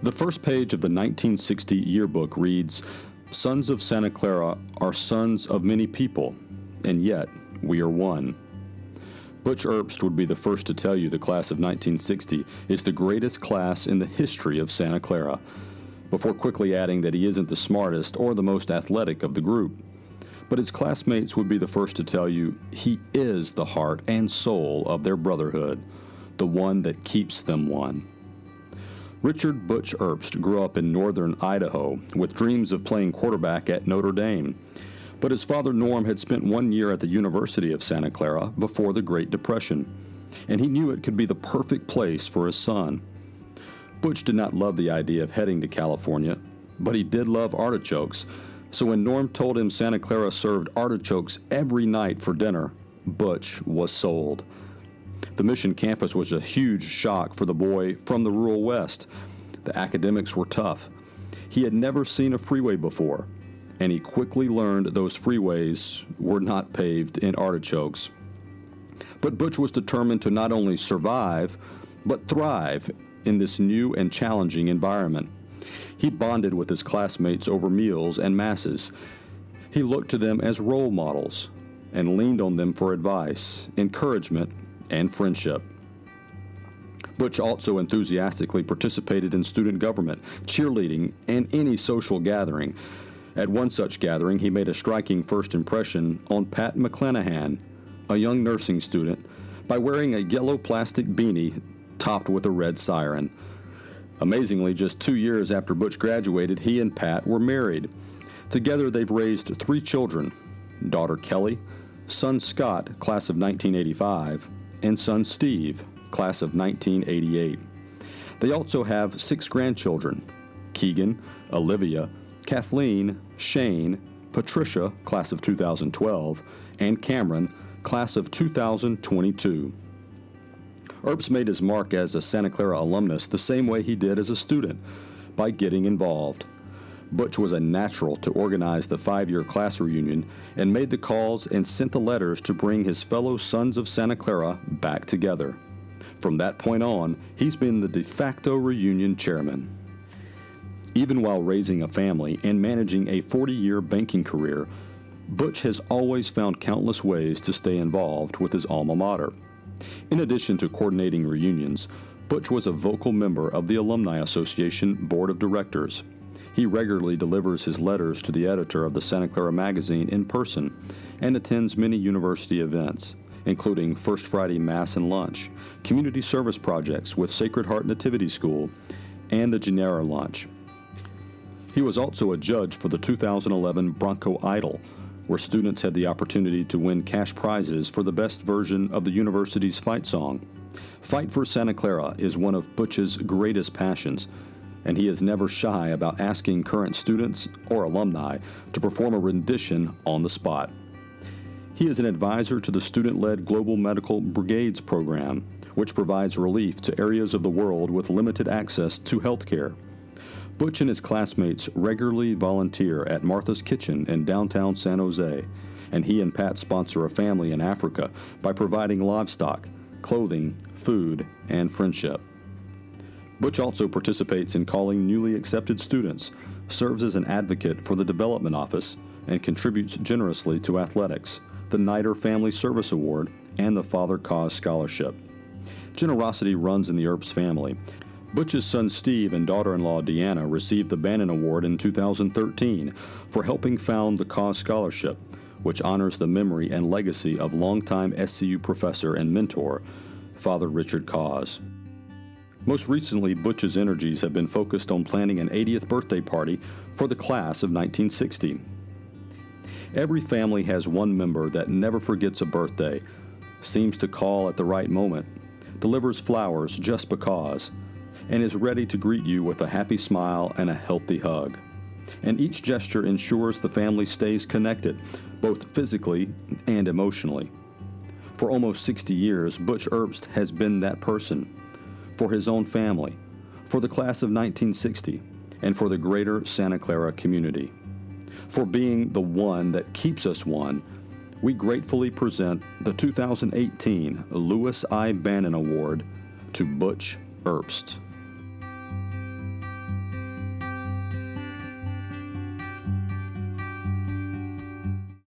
The first page of the 1960 yearbook reads, "Sons of Santa Clara are sons of many people, and yet we are one." Butch Erbst would be the first to tell you the class of 1960 is the greatest class in the history of Santa Clara, before quickly adding that he isn't the smartest or the most athletic of the group. But his classmates would be the first to tell you he is the heart and soul of their brotherhood, the one that keeps them one. Richard Butch Erbst grew up in northern Idaho with dreams of playing quarterback at Notre Dame, but his father Norm had spent 1 year at the University of Santa Clara before the Great Depression, and he knew it could be the perfect place for his son. Butch did not love the idea of heading to California, but he did love artichokes, so when Norm told him Santa Clara served artichokes every night for dinner, Butch was sold. The Mission campus was a huge shock for the boy from the rural West. The academics were tough. He had never seen a freeway before, and he quickly learned those freeways were not paved in artichokes. But Butch was determined to not only survive, but thrive in this new and challenging environment. He bonded with his classmates over meals and masses. He looked to them as role models and leaned on them for advice, encouragement, and friendship. Butch also enthusiastically participated in student government, cheerleading, and any social gathering. At one such gathering, he made a striking first impression on Pat McClanahan, a young nursing student, by wearing a yellow plastic beanie topped with a red siren. Amazingly, just 2 years after Butch graduated, he and Pat were married. Together, they've raised 3 children, daughter Kelly, son Scott, class of 1985, and son Steve, class of 1988. They also have 6 grandchildren, Keegan, Olivia, Kathleen, Shane, Patricia, class of 2012, and Cameron, class of 2022. Erbst made his mark as a Santa Clara alumnus the same way he did as a student, by getting involved. Butch was a natural to organize the 5-year class reunion and made the calls and sent the letters to bring his fellow sons of Santa Clara back together. From that point on, he's been the de facto reunion chairman. Even while raising a family and managing a 40-year banking career, Butch has always found countless ways to stay involved with his alma mater. In addition to coordinating reunions, Butch was a vocal member of the Alumni Association Board of Directors. He regularly delivers his letters to the editor of the Santa Clara magazine in person and attends many university events, including First Friday Mass and Lunch, community service projects with Sacred Heart Nativity School, and the Genera Lunch. He was also a judge for the 2011 Bronco Idol, where students had the opportunity to win cash prizes for the best version of the university's fight song. Fight for Santa Clara is one of Butch's greatest passions, and he is never shy about asking current students or alumni to perform a rendition on the spot. He is an advisor to the student-led Global Medical Brigades program, which provides relief to areas of the world with limited access to health care. Butch and his classmates regularly volunteer at Martha's Kitchen in downtown San Jose, and he and Pat sponsor a family in Africa by providing livestock, clothing, food, and friendship. Butch also participates in calling newly accepted students, serves as an advocate for the Development Office, and contributes generously to athletics, the Niter Family Service Award, and the Father Cause Scholarship. Generosity runs in the Erbst family. Butch's son Steve and daughter-in-law Deanna received the Bannan Award in 2013 for helping found the Cause Scholarship, which honors the memory and legacy of longtime SCU professor and mentor, Father Richard Cause. Most recently, Butch's energies have been focused on planning an 80th birthday party for the class of 1960. Every family has one member that never forgets a birthday, seems to call at the right moment, delivers flowers just because, and is ready to greet you with a happy smile and a healthy hug. And each gesture ensures the family stays connected, both physically and emotionally. For almost 60 years, Butch Erbst has been that person, for his own family, for the class of 1960, and for the greater Santa Clara community. For being the one that keeps us one, we gratefully present the 2018 Lewis I. Bannan Award to Butch Erbst.